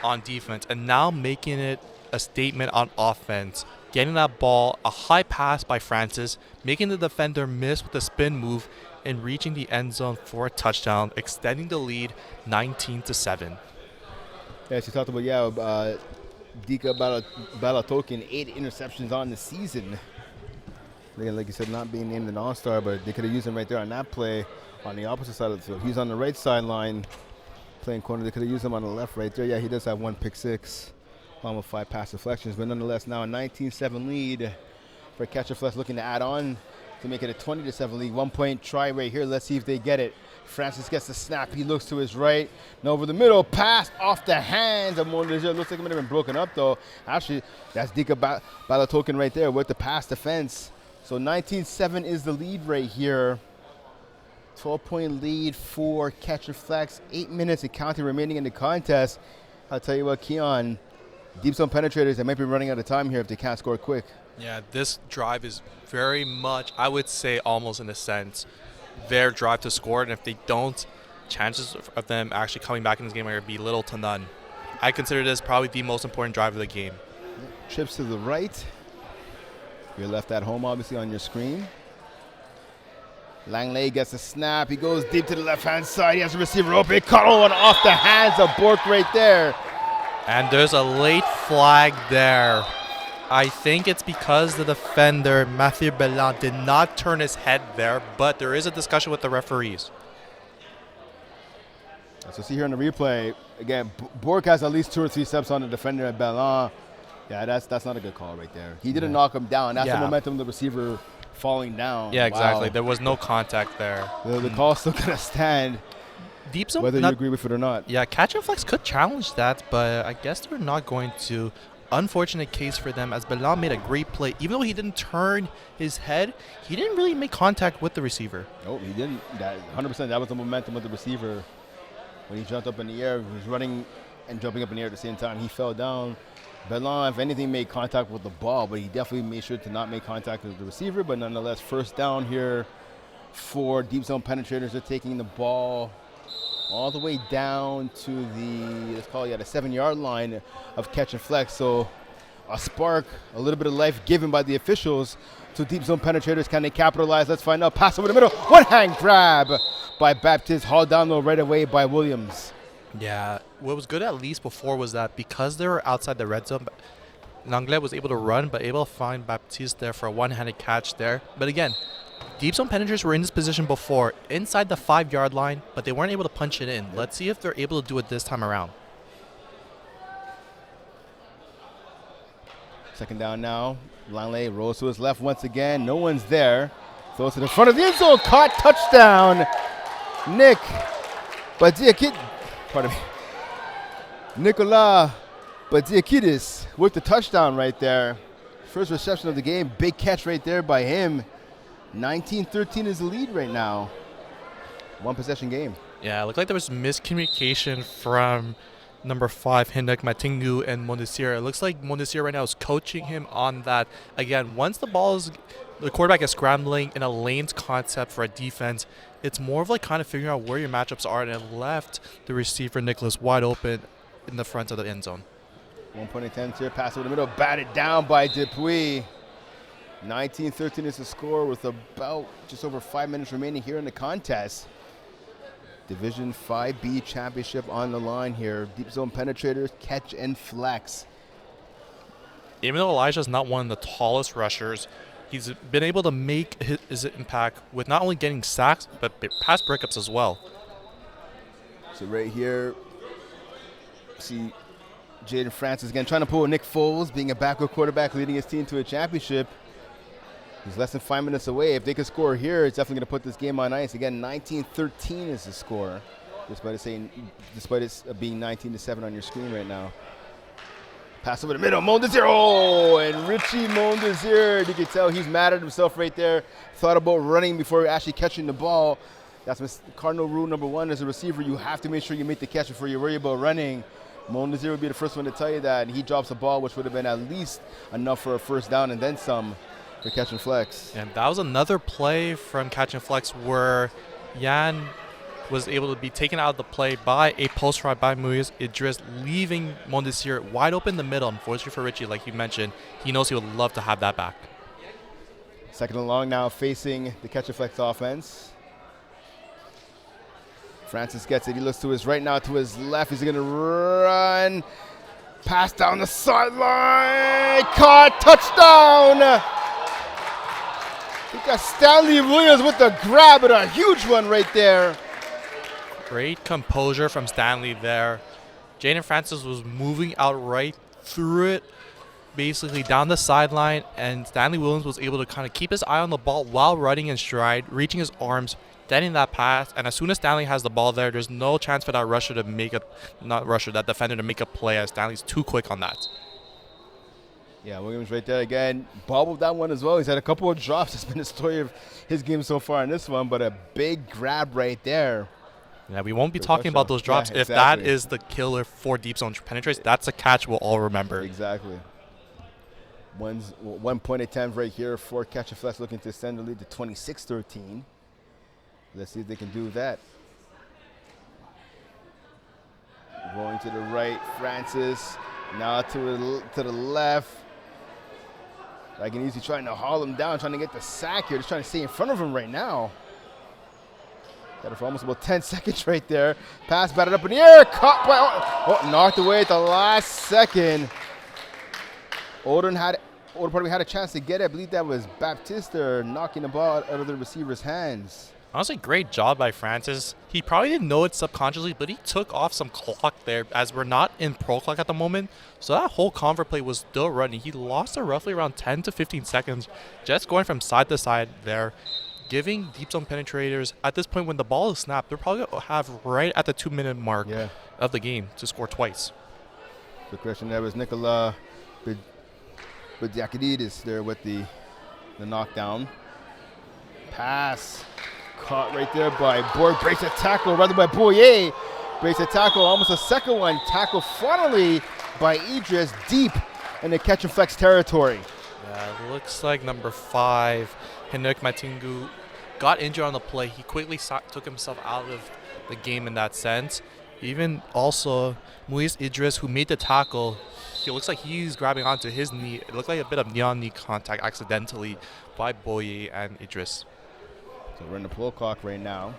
on defense, and now making it a statement on offense. Getting that ball, a high pass by Francis, making the defender miss with a spin move, and reaching the end zone for a touchdown, extending the lead 19-7. Yeah, she talked about, Dika Balatokin, 8 interceptions on the season. Again, like you said, not being named an all-star, but they could have used him right there on that play on the opposite side of the field. He's on the right sideline playing corner. They could have used him on the left right there. Yeah, he does have 1 pick six, almost 5 pass deflections, but nonetheless now a 19-7 lead for Catcher Flex, looking to add on to make it a 20-7 lead. 1-point try right here. Let's see if they get it. Francis gets the snap. He looks to his right. Now over the middle. Pass off the hands of Mondezier. Looks like it might have been broken up, though. Actually, that's Dika Balatokin right there with the pass defense. So 19-7 is the lead right here. 12-point lead for Catcher Flex. 8 minutes and counting remaining in the contest. I'll tell you what, Keon, Deep Zone Penetrators, they might be running out of time here if they can't score quick. Yeah, this drive is very much, I would say almost in a sense, their drive to score, and if they don't, chances of them actually coming back in this game are going to be little to none. I consider this probably the most important drive of the game. Trips to the right. You're left at home, obviously, on your screen. Langley gets a snap. He goes deep to the left-hand side. He has a receiver open. Caught one off the hands of Bork right there. And there's a late flag there. I think it's because the defender, Mathieu Bellin, did not turn his head there, but there is a discussion with the referees. So see here in the replay, again, Bork has at least 2 or 3 steps on the defender at Bellin. Yeah, that's not a good call right there. He didn't knock him down. That's the momentum of the receiver falling down. Yeah, exactly. Wow. There was no contact there. The call's still going to stand, Deep Zone, whether you agree with it or not. Yeah, Catch and Flex could challenge that, but I guess they're not going to. Unfortunate case for them, as Bellin made a great play. Even though he didn't turn his head, he didn't really make contact with the receiver. No, he didn't. 100%, that was the momentum of the receiver. When he jumped up in the air, he was running and jumping up in the air at the same time. He fell down. Bellin, if anything, made contact with the ball, but he definitely made sure to not make contact with the receiver. But nonetheless, first down here for Deep Zone Penetrators. They're taking the ball all the way down to the, let's call it, the 7-yard line of Catch and Flex. So a spark, a little bit of life given by the officials to Deep Zone Penetrators. Can they capitalize? Let's find out. Pass over the middle. One-hand grab by Baptiste. Hauled down though right away by Williams. Yeah, what was good at least before was that because they were outside the red zone, Langlais was able to run, but able to find Baptiste there for a one-handed catch there. But again, Deep Zone Penetrators were in this position before, inside the 5-yard line, but they weren't able to punch it in. Let's see if they're able to do it this time around. Second down now. Langlais rolls to his left once again. No one's there. Throws to the front of the end zone. Caught. Touchdown. Nick Badiakid. Pardon me. Nicolas Badiakidis with the touchdown right there. First reception of the game. Big catch right there by him. 19-13 is the lead right now. One possession game. Yeah, it looked like there was miscommunication from number 5, Hindek Matingu and Mondesir. It looks like Mondesir right now is coaching him on that. Again, once the quarterback is scrambling in a lanes concept for a defense, it's more of like kind of figuring out where your matchups are, and it left the receiver Nicholas wide open in the front of the end zone. 1 point attempt here, pass over the middle, batted down by Dupuis. 19-13 is the score with about just over 5 minutes remaining here in the contest. Division 5B championship on the line here. Deep zone penetrators, catch and flex. Even though Elijah's not one of the tallest rushers, he's been able to make his impact with not only getting sacks, but pass breakups as well. So right here, see Jaden Francis again trying to pull Nick Foles, being a backup quarterback leading his team to a championship. He's less than 5 minutes away. If they can score here, it's definitely going to put this game on ice. Again, 19-13 is the score, despite it being 19-7 on your screen right now. Pass over the middle, Mondesir. Oh, and Richie Mondesir, you can tell he's mad at himself right there. Thought about running before actually catching the ball. That's cardinal rule number 1 as a receiver. You have to make sure you make the catch before you worry about running. Mondesir would be the first one to tell you that. And he drops the ball, which would have been at least enough for a first down and then some for catch and flex. And that was another play from catch and flex where Jan was able to be taken out of the play by a post route by Muiz Idris, leaving Mondesir wide open in the middle. Unfortunately for Richie, like you mentioned, he knows he would love to have that back. Second and long now facing the catch and flex offense. Francis gets it. He looks to his right now, to his left. He's going to run. Pass down the sideline. Caught. Touchdown. We got Stanley Williams with the grab, and a huge one right there. Great composure from Stanley there. Jaden Francis was moving out right through it, basically down the sideline, and Stanley Williams was able to kind of keep his eye on the ball while running in stride, reaching his arms, getting that pass, and as soon as Stanley has the ball there, there's no chance for that rusher to make a, that defender to make a play, as Stanley's too quick on that. Yeah, Williams right there again. Bobbled that one as well. He's had a couple of drops. It's been the story of his game so far in this one, but a big grab right there. Yeah, we won't be talking about those drops. Yeah, exactly. If that is the killer for deep zone penetrates, that's a catch we'll all remember. Exactly. 1 point attempt right here for catch and flex, looking to extend the lead to 26-13. Let's see if they can do that. Going to the right, Francis. Now to the left. Like an easy trying to haul him down, trying to get the sack here. Just trying to stay in front of him right now. Got it for almost about 10 seconds right there. Pass batted up in the air. Caught by, knocked away at the last second. Odin probably had a chance to get it. I believe that was Baptista knocking the ball out of the receiver's hands. Honestly, great job by Francis. He probably didn't know it subconsciously, but he took off some clock there as we're not in pro clock at the moment. So that whole convert play was still running. He lost it roughly around 10 to 15 seconds just going from side to side there, giving deep zone penetrators, at this point when the ball is snapped, they're probably going to have right at the 2-minute mark of the game to score twice. The question there was Nicola Bediakidis there with the knockdown. Pass. Caught right there by Borg. Breaks a tackle, rather by Boyer. Breaks a tackle, almost a second one. Tackle finally by Idris deep in the catch and flex territory. Yeah, it looks like number 5, Henrik Matingu, got injured on the play. He quickly took himself out of the game in that sense. Even also, Muiz Idris, who made the tackle, it looks like he's grabbing onto his knee. It looked like a bit of knee-on-knee contact accidentally by Boyer and Idris. So we're in the pro clock right now.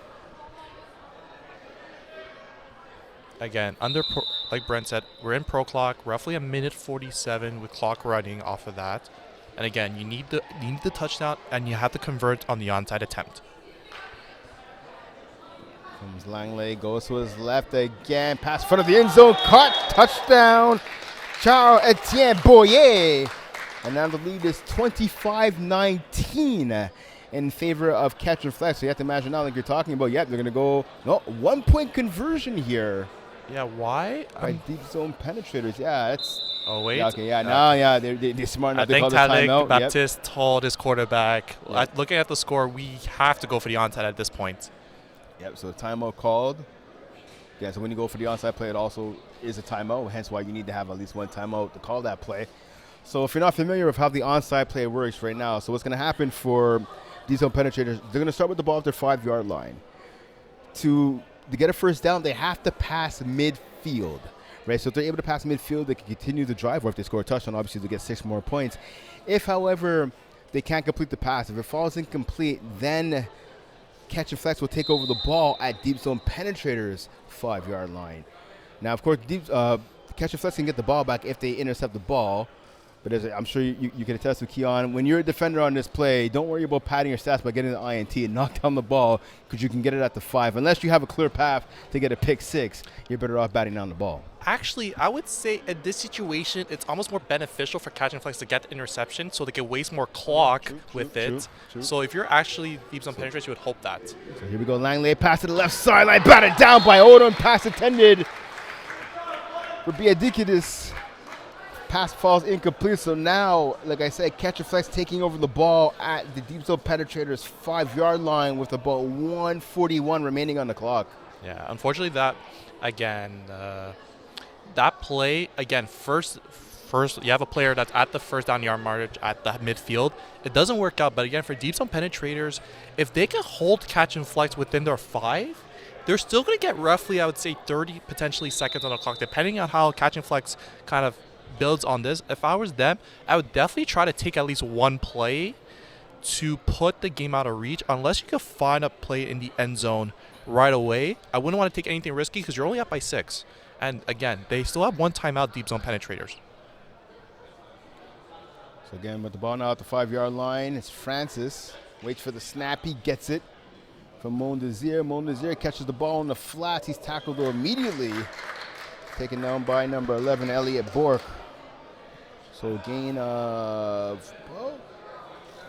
Again, like Brent said, we're in pro clock, roughly 1:47 with clock running off of that. And again, you need the touchdown, and you have to convert on the onside attempt. Comes Langley, goes to his left again. Pass in front of the end zone, caught, touchdown. Charles Etienne Boyer. And now the lead is 25-19 in favor of catch and flex. So you have to imagine now, like you're talking about, they're going to go, 1 point conversion here. Yeah, why? By deep zone penetrators. Yeah, that's. Oh, wait. Yeah, okay, they're smart enough. I think Talik Baptiste told his quarterback, looking at the score, we have to go for the onside at this point. Yep, so timeout called. Yeah, so when you go for the onside play, it also is a timeout, hence why you need to have at least one timeout to call that play. So if you're not familiar with how the onside play works right now, so what's going to happen for deep zone penetrators, they're going to start with the ball at their 5-yard line. To get a first down, they have to pass midfield, right? So if they're able to pass midfield, they can continue the drive, or if they score a touchdown, obviously they get 6 more points. If, however, they can't complete the pass, if it falls incomplete, then Catch and Flex will take over the ball at deep zone penetrators 5-yard line. Now, of course, Catch and Flex can get the ball back if they intercept the ball. But as I'm sure you can attest to, Keon, when you're a defender on this play, don't worry about padding your stats by getting the INT and knock down the ball because you can get it at the 5. Unless you have a clear path to get a pick 6, you're better off batting down the ball. Actually, I would say in this situation, it's almost more beneficial for Catch and Flex to get the interception so they can waste more clock with it. So if you're actually deep zone penetration, you would hope that. So here we go. Langley pass to the left sideline. Batted down by Odom. Pass intended for Biadikidis. Pass falls incomplete. So now, like I said, Catch and Flex taking over the ball at the deep zone penetrators 5-yard line with about 1:41 remaining on the clock. Yeah, unfortunately, that play again. First, you have a player that's at the first down yard mark at the midfield. It doesn't work out, but again, for deep zone penetrators, if they can hold Catch and Flex within their 5, they're still going to get roughly, I would say, 30 potentially seconds on the clock, depending on how Catch and Flex kind of builds on this. If I was them, I would definitely try to take at least one play to put the game out of reach, unless you can find a play in the end zone right away. I wouldn't want to take anything risky because you're only up by 6. And again, they still have one timeout, deep zone penetrators. So again, with the ball now at the 5-yard line, it's Francis. Waits for the snap. He gets it from Mon Desir. Mon Desir catches the ball on the flats. He's tackled immediately. Taken down by number 11, Elliot Bork. So a gain of,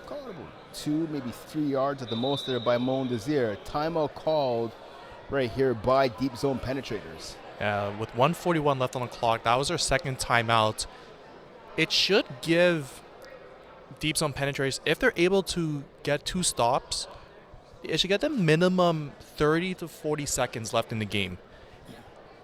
call it about 2, maybe 3 yards at the most there by Mon Desir. Timeout called right here by deep zone penetrators. With 1:41 left on the clock, that was their second timeout. It should give deep zone penetrators, if they're able to get 2 stops, it should get them minimum 30 to 40 seconds left in the game.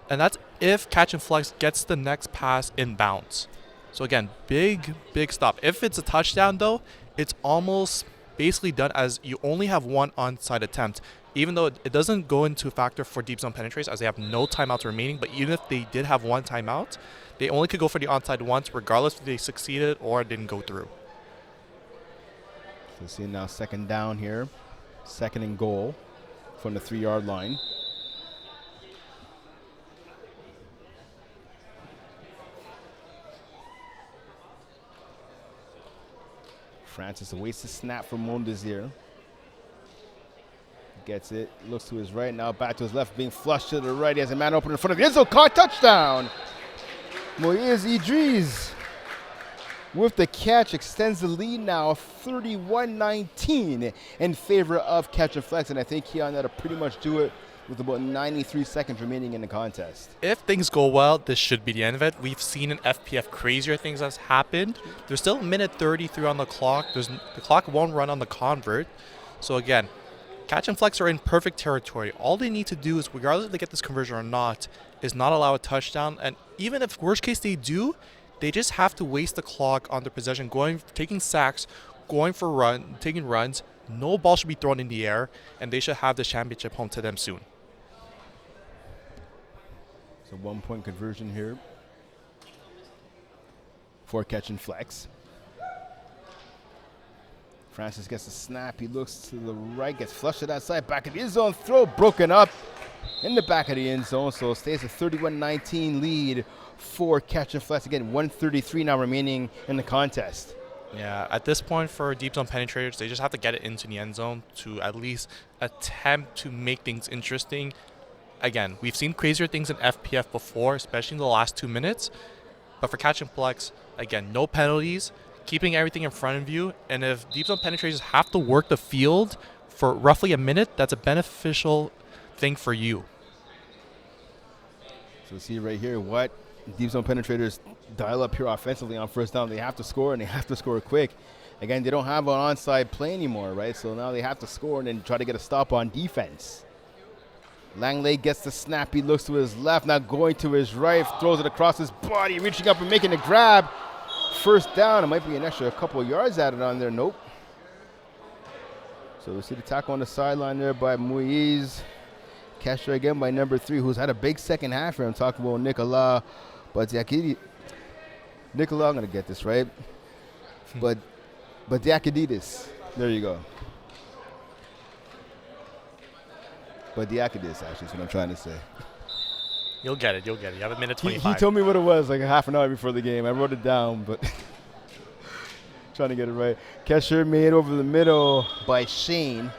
And that's if Catch and Flex gets the next pass in bounds. So again, big stop. If it's a touchdown, though, it's almost basically done as you only have one onside attempt. Even though it doesn't go into factor for deep zone penetrators as they have no timeouts remaining, but even if they did have one timeout, they only could go for the onside once, regardless if they succeeded or didn't go through. So see now second down here. Second and goal from the 3-yard line. Francis awaits the snap from Mon Desir. Gets it, looks to his right, now back to his left, being flushed to the right. He has a man open in front of the end zone, caught, touchdown! Moise Idris with the catch extends the lead now 31-19 in favor of Catch and Flex, and I think Keon that'll pretty much do it with about 93 seconds remaining in the contest. If things go well, this should be the end of it. We've seen in FPF crazier things that's happened. There's still a minute 33 on the clock. The clock won't run on the convert. So again, Catch and Flex are in perfect territory. All they need to do is, regardless if they get this conversion or not, is not allow a touchdown. And even if worst case they do, they just have to waste the clock on their possession, taking sacks, taking runs. No ball should be thrown in the air, and they should have the championship home to them soon. So 1-point conversion here for Catch and Flex. Francis gets the snap. He looks to the right, gets flushed to that side. Back of the end zone. Throw broken up in the back of the end zone. So it stays a 31-19 lead for Catch and Flex. Again, 1:33 now remaining in the contest. Yeah, at this point for deep zone penetrators, they just have to get it into the end zone to at least attempt to make things interesting. Again, we've seen crazier things in FPF before, especially in the last 2 minutes. But for Catch and Flex, again, no penalties, keeping everything in front of you. And if deep zone penetrators have to work the field for roughly a minute, that's a beneficial thing for you. So see right here what deep zone penetrators dial up here offensively on first down. They have to score, and they have to score quick. Again, they don't have an onside play anymore, right? So now they have to score and then try to get a stop on defense. Langley gets the snap. He looks to his left, now going to his right, throws it across his body, reaching up and making a grab. First down. It might be an extra couple of yards added on there. Nope. So we see the tackle on the sideline there by Moise. Catch again by number 3, who's had a big second half here. I'm talking about Nicolas Badiakidis. Nicolas, I'm going to get this right. But Badiakidis. There you go. But Diakidis, actually, is what I'm trying to say. You'll get it. You have a minute He 25. told me what it was like a half an hour before the game. I wrote it down, but trying to get it right. Kesher made over the middle by Shane.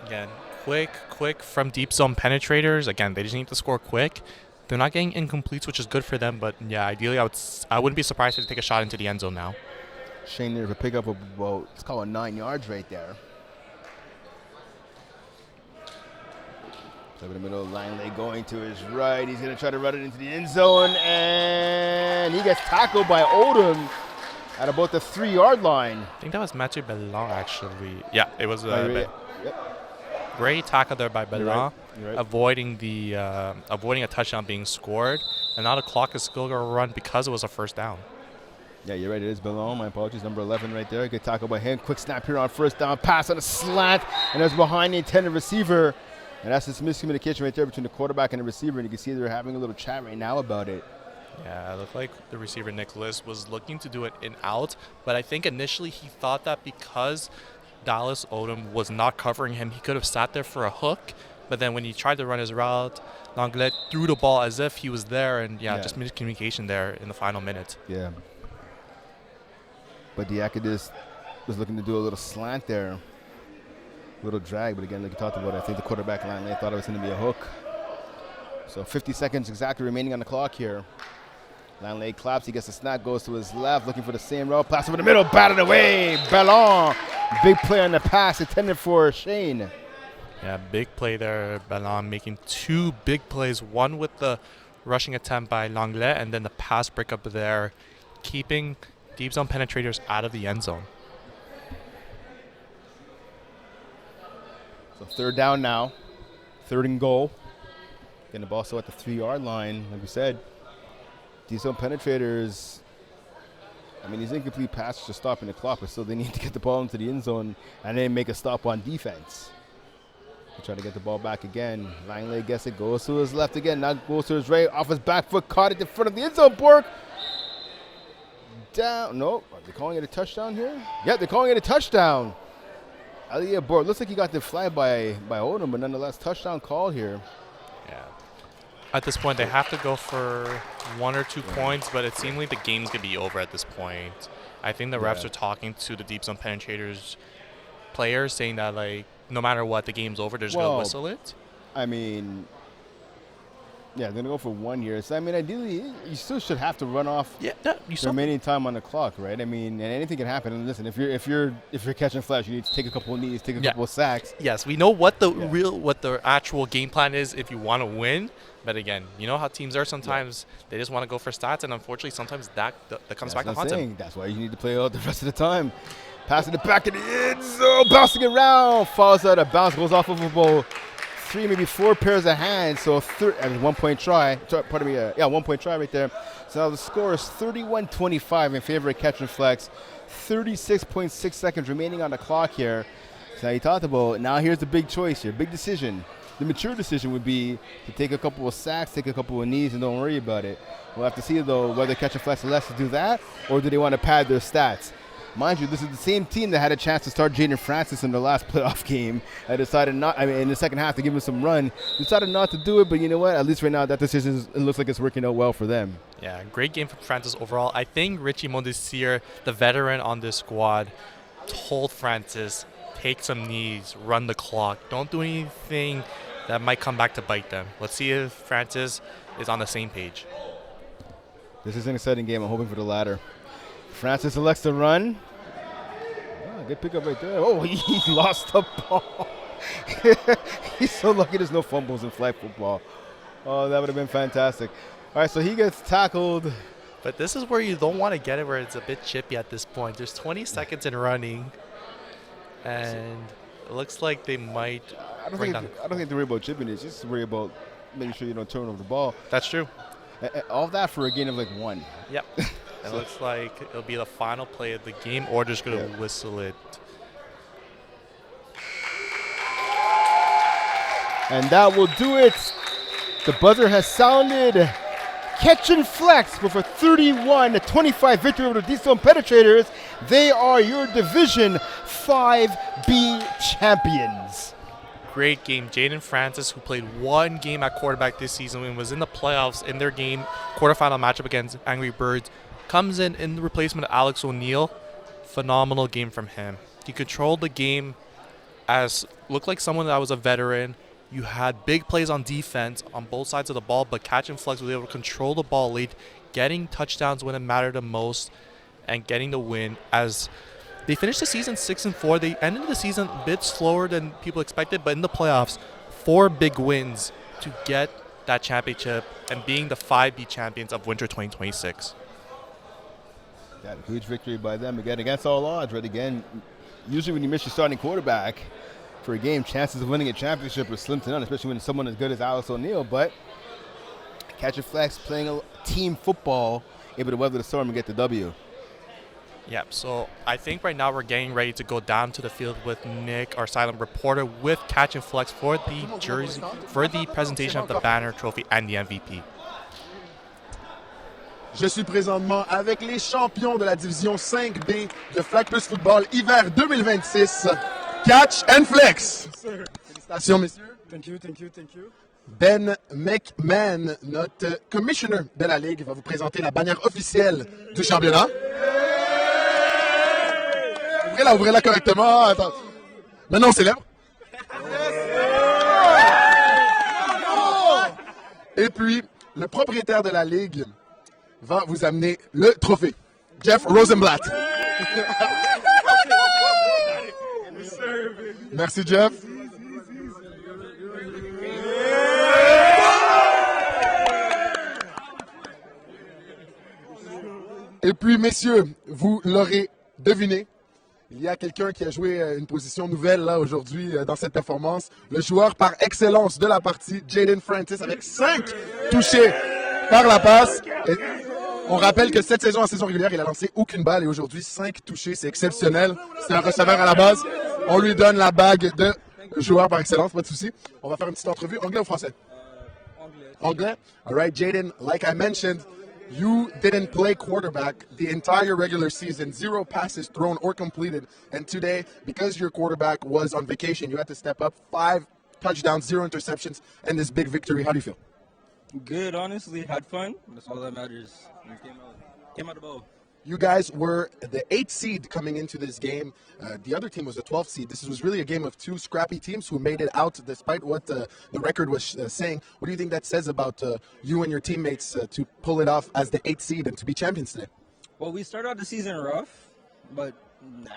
Again, quick from deep zone penetrators. Again, they just need to score quick. They're not getting incompletes, which is good for them. But yeah, ideally, I wouldn't be surprised if they take a shot into the end zone now. Shane there for pick up of about, let's call it 9 yards right there. So in the middle, Langley going to his right. He's going to try to run it into the end zone, and he gets tackled by Odom at about the 3-yard line. I think that was Mathieu Bellon, actually. Yeah, it was Yep. great tackle there by Bellon, You're right. avoiding a touchdown being scored, and now the clock is still going to run because it was a first down. Yeah, you're right. It is Bellon. My apologies. Number 11 right there. Good tackle by him. Quick snap here on first down. Pass on a slant, and it's behind the intended receiver. And that's this miscommunication right there between the quarterback and the receiver. And you can see they're having a little chat right now about it. Yeah, it looked like the receiver, Nicholas, was looking to do it in out, but I think initially he thought that because Dallas Odom was not covering him, he could have sat there for a hook, but then when he tried to run his route, Langlais threw the ball as if he was there, and just miscommunication there in the final minute. Yeah. But Diakidis was looking to do a little slant there. A little drag, but again, like you talked about, I think the quarterback line, they thought it was going to be a hook. So 50 seconds exactly remaining on the clock here. Langley claps, he gets the snap, goes to his left, looking for the same route. Pass over the middle, batted away. Bellon, big play on the pass intended for Shane. Yeah, big play there. Bellon making 2 big plays, one with the rushing attempt by Langlais, and then the pass breakup there, keeping deep zone penetrators out of the end zone. So 3rd down now, 3rd and goal. Getting the ball still at the 3-yard line. Like we said, these zone penetrators, I mean, these incomplete passes are stopping the clock, but still they need to get the ball into the end zone and then make a stop on defense. They try to get the ball back again. Langley gets it, goes to his left again, now goes to his right, off his back foot, caught it in front of the end zone, Bork. Down, nope. Are they calling it a touchdown here? Yeah, they're calling it a touchdown. Elliot Bork, looks like he got the flag by Odom, but nonetheless, touchdown call here. Yeah. At this point, they have to go for 1 or 2 points, but it seemed like the game's going to be over at this point. I think the refs are talking to the deep zone penetrators players, saying that, like, no matter what, the game's over, they're just going to whistle it. I mean, yeah, they're going to go for 1 year. So, I mean, ideally, you still should have to run off You the remaining time on the clock, right? I mean, and anything can happen. And listen, if you're catching flash, you need to take a couple of knees, take a couple of sacks. Yes, we know what the actual game plan is if you want to win. But again, you know how teams are sometimes. They just want to go for stats, and unfortunately, sometimes that comes back to haunt them. That's why you need to play out the rest of the time. Passing it back in the end zone, bouncing it around, falls out of bounds, goes off of about 3, maybe 4 pairs of hands. So 1-point try. Pardon me. 1-point try right there. So now the score is 31-25 in favor of Catch and Flex. 36.6 seconds remaining on the clock here. So now you talked about. Now here's the big choice here, big decision. The mature decision would be to take a couple of sacks, take a couple of knees, and don't worry about it. We'll have to see, though, whether Catch and Flex elects to do that, or do they want to pad their stats. Mind you, this is the same team that had a chance to start Jaden Francis in their last playoff game. I decided not, in the second half to give him some run. Decided not to do it, but you know what? At least right now, that decision, it looks like it's working out well for them. Yeah, great game from Francis overall. I think Richie Mondesir, the veteran on this squad, told Francis, take some knees, run the clock. Don't do anything that might come back to bite them. Let's see if Francis is on the same page. This is an exciting game. I'm hoping for the latter. Francis elects to run. Oh, good pickup right there. Oh, he lost the ball. He's so lucky there's no fumbles in flag football. Oh, that would have been fantastic. All right, so he gets tackled. But this is where you don't want to get it, where it's a bit chippy at this point. There's 20 seconds in running, and it looks like they might. I don't think they worry about chipping it. Just worry about making sure you don't turn over the ball. That's true. All that for a gain of like 1. Yep. It looks like it'll be the final play of the game, or just going to whistle it. And that will do it. The buzzer has sounded. Catch and Flex with a 31-25 victory over the Deep Zone Penetrators. They are your Division 5B champions. great game. Jaden Francis, who played one game at quarterback this season and was in the playoffs in their game quarterfinal matchup against Angry Birds, comes in the replacement of Alex O'Neal. Phenomenal game from him. He controlled the game as looked like someone that was a veteran. You had big plays on defense on both sides of the ball, but Catch and Flex was able to control the ball late, getting touchdowns when it mattered the most, and getting the win. As they finished the season 6-4, they ended the season a bit slower than people expected, but in the playoffs, 4 big wins to get that championship and being the 5B champions of Winter 2026. Got a huge victory by them again against all odds, right? Again, usually when you miss your starting quarterback for a game, chances of winning a championship are slim to none, especially when someone as good as Alex O'Neal. But Catch and Flex playing a team football, able to weather the storm and get the W. Yeah, so I think right now we're getting ready to go down to the field with Nick, our silent reporter, with Catch and Flex for the jersey, for the presentation of the banner, trophy, and the MVP. Je suis présentement avec les champions de la division 5B de Flag Plus Football hiver 2026, Catch and Flex. Félicitations, messieurs. Thank you, thank you, thank you. Ben McMahon, notre commissioner de la Ligue, va vous présenter la bannière officielle du championnat. Ouvrez-la correctement. Attends. Maintenant, on célèbre. Et puis, le propriétaire de la Ligue va vous amener le trophée. Jeff Rosenblatt. Merci, Jeff. Et puis, messieurs, vous l'aurez deviné, il y a quelqu'un qui a joué une position nouvelle là aujourd'hui dans cette performance. Le joueur par excellence de la partie, Jaden Francis, avec 5 touchés par la passe. Et on rappelle que cette saison, en saison régulière, il a lancé aucune balle et aujourd'hui, 5 touchés, c'est exceptionnel. C'est un receveur à la base. On lui donne la bague de joueur par excellence, pas de souci. On va faire une petite entrevue. Anglais ou français? Anglais. All right, Jaden, like I mentioned, you didn't play quarterback the entire regular season, 0 passes thrown or completed. And today, because your quarterback was on vacation, you had to step up, 5 touchdowns, 0 interceptions, and this big victory. How do you feel? Good, honestly. Had fun. That's all that matters. Came out of the bowl. You guys were the 8th seed coming into this game. The other team was the 12th seed. This was really a game of 2 scrappy teams who made it out despite what the record was saying. What do you think that says about you and your teammates to pull it off as the 8th seed and to be champions today? Well, we started out the season rough, but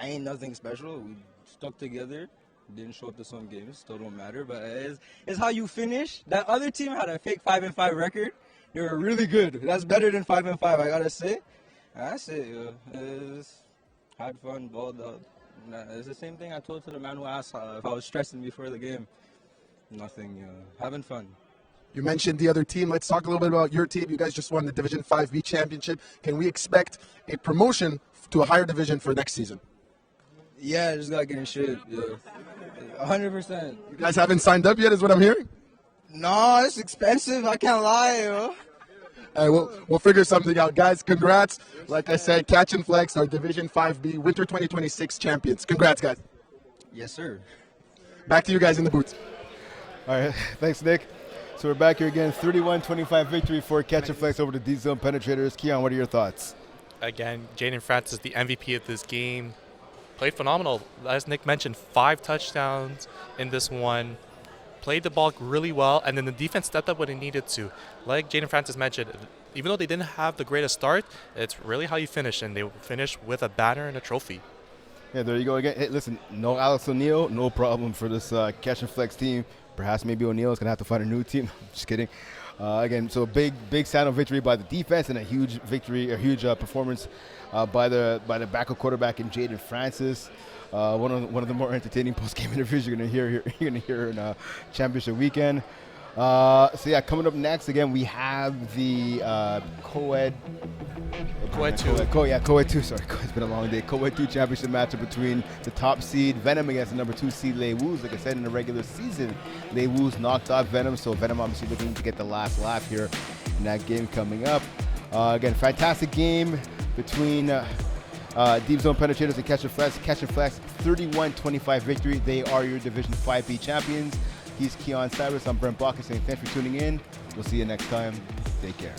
ain't nothing special. We stuck together. Didn't show up to some games. Still don't matter, but it's how you finish. That other team had a fake 5-5 record. They were really good. That's better than 5-5, I gotta say. That's it. Had fun, balled out. It's the same thing I told to the man who asked if I was stressing before the game. Nothing. Having fun. You mentioned the other team. Let's talk a little bit about your team. You guys just won the Division 5B championship. Can we expect a promotion to a higher division for next season? Yeah, just gotta get in shape. Yeah. 100%. You guys haven't signed up yet, is what I'm hearing? No, it's expensive. I can't lie, yo. We'll figure something out. Guys, congrats. Like I said, Catch and Flex are Division 5B Winter 2026 champions. Congrats, guys. Yes, sir. Back to you guys in the booth. All right, thanks, Nick. So we're back here again, 31-25 victory for Catch and Flex over the D-Zone Penetrators. Keon, what are your thoughts? Again, Jaden Francis, the MVP of this game, played phenomenal. As Nick mentioned, 5 touchdowns in this one. Played the ball really well, and then the defense stepped up when it needed to. Like Jaden Francis mentioned, even though they didn't have the greatest start, it's really how you finish, and they finished with a banner and a trophy. Yeah, there you go again. Hey, listen, no Alex O'Neal, no problem for this Catch and Flex team. Perhaps maybe O'Neal is going to have to find a new team. Just kidding. Again, so big sound of victory by the defense and a huge victory, a huge performance by the backup quarterback in Jaden Francis. One of the more entertaining post-game interviews you're gonna hear in championship weekend. So yeah, coming up next again we have the co-ed 2. Sorry, it's been a long day. Co-ed 2 championship matchup between the top seed Venom against the number 2 seed Lei Wus. Like I said, in the regular season, Lei Wus knocked out Venom, so Venom obviously looking to get the last laugh here in that game coming up. Again, fantastic game between Deep Zone Penetrators and Catch and Flex. Catch and Flex 31-25 victory. They are your Division 5B champions. He's Keon Cyrus. I'm Brent Bacchus saying thanks for tuning in. We'll see you next time. Take care.